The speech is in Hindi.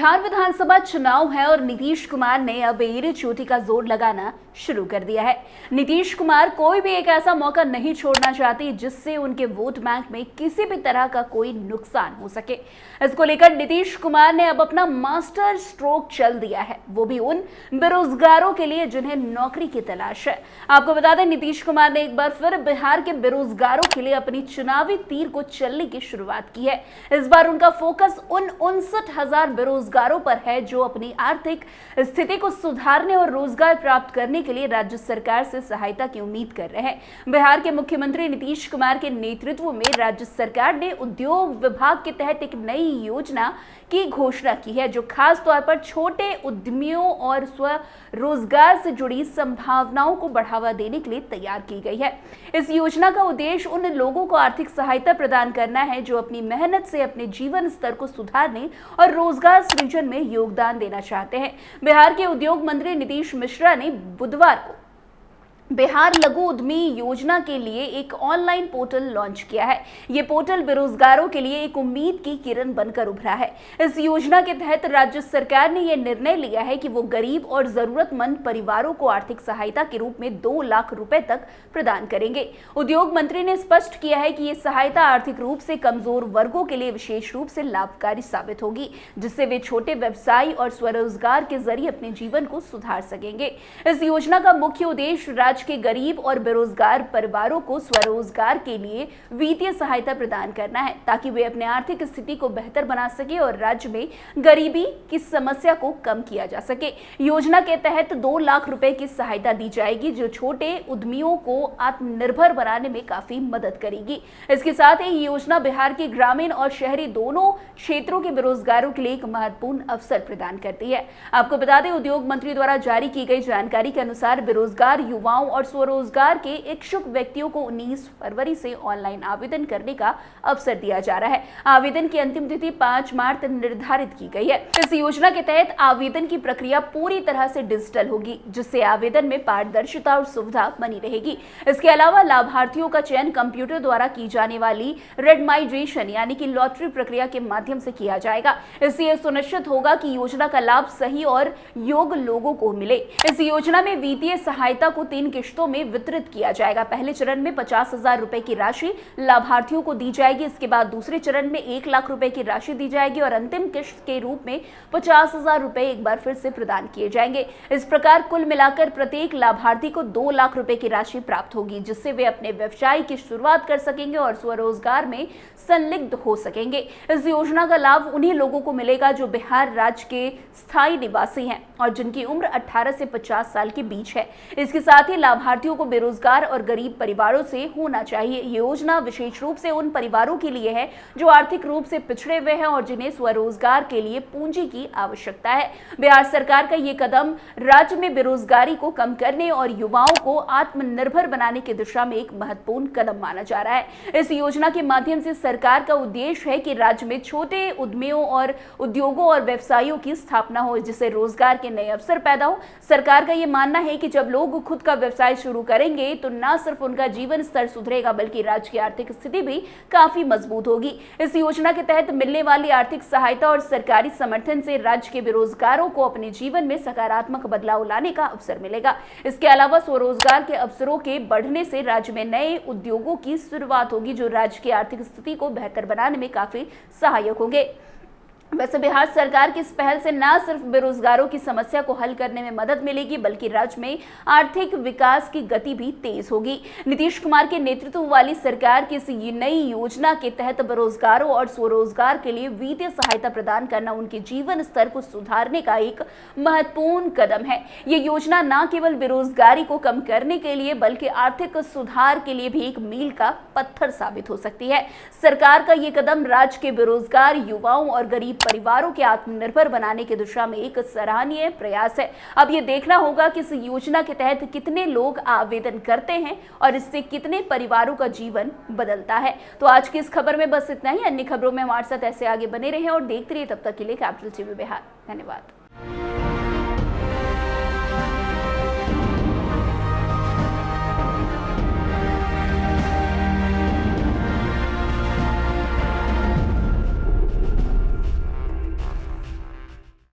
बिहार विधानसभा चुनाव है और नीतीश कुमार ने अब एड़ी चोटी का जोर लगाना शुरू कर दिया है। नीतीश कुमार कोई भी एक ऐसा मौका नहीं छोड़ना चाहते जिससे उनके वोट बैंक में किसी भी तरह का कोई नुकसान हो सके। इसको लेकर नीतीश कुमार ने अब अपना मास्टर स्ट्रोक चल दिया है, वो भी उन बेरोजगारों के लिए जिन्हें नौकरी की तलाश है। आपको बता दें, नीतीश कुमार ने एक बार फिर बिहार के बेरोजगारों के लिए अपनी चुनावी तीर को चलने की शुरुआत की है। इस बार उनका फोकस उन 59,000 बेरोजगारों पर है जो अपनी आर्थिक स्थिति को सुधारने और रोजगार प्राप्त करने के लिए राज्य सरकार से सहायता की उम्मीद कर रहे हैं। बिहार के मुख्यमंत्री नीतीश कुमार के नेतृत्व में राज्य सरकार ने उद्योग विभाग के तहत एक नई योजना की घोषणा की है, जो खास तौर पर छोटे उद्यमियों और स्वरोजगार से जुड़ी संभावनाओं को बढ़ावा देने के लिए तैयार की गई है। इस योजना का उद्देश्य उन लोगों को आर्थिक सहायता प्रदान करना है जो अपनी मेहनत से अपने जीवन स्तर को सुधारने और रोजगार सृजन में योगदान देना चाहते हैं। बिहार के उद्योग मंत्री नीतीश मिश्रा ने बुधवार को बिहार लघु उद्यमी योजना के लिए एक ऑनलाइन पोर्टल लॉन्च किया है। ये पोर्टल बेरोजगारों के लिए एक उम्मीद की किरण बनकर उभरा है। इस योजना के तहत राज्य सरकार ने यह निर्णय लिया है कि वो गरीब और जरूरतमंद परिवारों को आर्थिक सहायता के रूप में 2 लाख रुपए तक प्रदान करेंगे। उद्योग मंत्री ने स्पष्ट किया है कि ये सहायता आर्थिक रूप से कमजोर वर्गों के लिए विशेष रूप से लाभकारी साबित होगी, जिससे वे छोटे व्यवसाय और स्वरोजगार के जरिए अपने जीवन को सुधार सकेंगे। इस योजना का मुख्य उद्देश्य राज्य के गरीब और बेरोजगार परिवारों को स्वरोजगार के लिए वित्तीय सहायता प्रदान करना है, ताकि वे अपने आर्थिक स्थिति को बेहतर बना सके और राज्य में गरीबी की समस्या को कम किया जा सके। योजना के तहत 2 लाख रुपए की सहायता दी जाएगी, जो छोटे उद्यमियों को आत्मनिर्भर बनाने में काफी मदद करेगी। इसके साथ ही योजना बिहार के ग्रामीण और शहरी दोनों क्षेत्रों के बेरोजगारों के लिए एक महत्वपूर्ण अवसर प्रदान करती है। आपको बता दें, उद्योग मंत्री द्वारा जारी की गई जानकारी के अनुसार बेरोजगार युवाओं और स्वरोजगार के इच्छुक व्यक्तियों को 19 फरवरी से ऑनलाइन आवेदन करने का अवसर दिया जा रहा है। आवेदन की अंतिम तिथि 5 मार्च निर्धारित की गई है। इस योजना के तहत आवेदन की प्रक्रिया पूरी तरह से डिजिटल होगी, जिससे आवेदन में पारदर्शिता और सुविधा बनी रहेगी। इसके अलावा लाभार्थियों का चयन कंप्यूटर द्वारा की जाने वाली रेंडमाइजेशन यानी कि लॉटरी प्रक्रिया के माध्यम से किया जाएगा। इससे यह सुनिश्चित होगा कि योजना का लाभ सही और योग्य लोगों को मिले। इस योजना में वित्तीय सहायता को 3 किश्तों में वितरित किया जाएगा। पहले चरण में 50,000 रुपए की राशि लाभार्थियों को दी जाएगी। इसके बाद दूसरे चरण में 1 लाख रुपए की राशि दी जाएगी और अंतिम किश्त के रूप में 50,000 रुपए एक बार फिर से प्रदान किए जाएंगे। इस प्रकार कुल मिलाकर प्रत्येक लाभार्थी को 2 लाख रुपए की राशि प्राप्त होगी, जिससे वे अपने व्यवसाय की शुरुआत कर सकेंगे और स्वरोजगार में संलिग्ध हो सकेंगे। इस योजना का लाभ उन्हीं लोगों को मिलेगा जो बिहार राज्य के स्थायी निवासी हैं और जिनकी उम्र 18 से 50 साल के बीच है। इसके साथ ही लाभार्थियों को बेरोजगार और गरीब परिवारों से होना चाहिए। ये योजना विशेष रूप से उन परिवारों के लिए है जो आर्थिक रूप से पिछड़े हुए हैं और जिन्हें स्वरोजगार के लिए पूंजी की आवश्यकता है। बिहार सरकार का ये कदम राज्य में बेरोजगारी को कम करने और युवाओं को आत्मनिर्भर बनाने की दिशा में एक महत्वपूर्ण कदम माना जा रहा है। इस योजना के माध्यम से सरकार का उद्देश्य है कि राज्य में छोटे उद्यमियों और उद्योगों और व्यवसायों की स्थापना हो, जिससे रोजगार के नए अवसर पैदा हो। सरकार का ये मानना है कि जब लोग खुद का व्यवसाय शुरू करेंगे तो न सिर्फ उनका जीवन स्तर सुधरेगा, बल्कि राज्य की आर्थिक स्थिति भी काफी मजबूत होगी। इस योजना के तहत मिलने वाली आर्थिक सहायता और सरकारी समर्थन से राज्य के बेरोजगारों को अपने जीवन में सकारात्मक बदलाव लाने का अवसर मिलेगा। इसके अलावा स्वरोजगार के अवसरों के बढ़ने से राज्य में नए उद्योगों की शुरुआत होगी, जो राज्य की आर्थिक स्थिति को बेहतर बनाने में काफी सहायक होंगे। वैसे बिहार सरकार की इस पहल से न सिर्फ बेरोजगारों की समस्या को हल करने में मदद मिलेगी, बल्कि राज्य में आर्थिक विकास की गति भी तेज होगी। नीतीश कुमार के नेतृत्व वाली सरकार की इस नई योजना के तहत बेरोजगारों और स्वरोजगार के लिए वित्तीय सहायता प्रदान करना उनके जीवन स्तर को सुधारने का एक महत्वपूर्ण कदम है। ये योजना न केवल बेरोजगारी को कम करने के लिए बल्कि आर्थिक सुधार के लिए भी एक मील का पत्थर साबित हो सकती है। सरकार का ये कदम राज्य के बेरोजगार युवाओं और गरीब परिवारों के आत्मनिर्भर बनाने की दिशा में एक सराहनीय प्रयास है। अब ये देखना होगा कि इस योजना के तहत कितने लोग आवेदन करते हैं और इससे कितने परिवारों का जीवन बदलता है। तो आज की इस खबर में बस इतना ही। अन्य खबरों में हमारे साथ ऐसे आगे बने रहें और देखते रहिए। तब तक के लिए कैपिटल टीवी बिहार। धन्यवाद।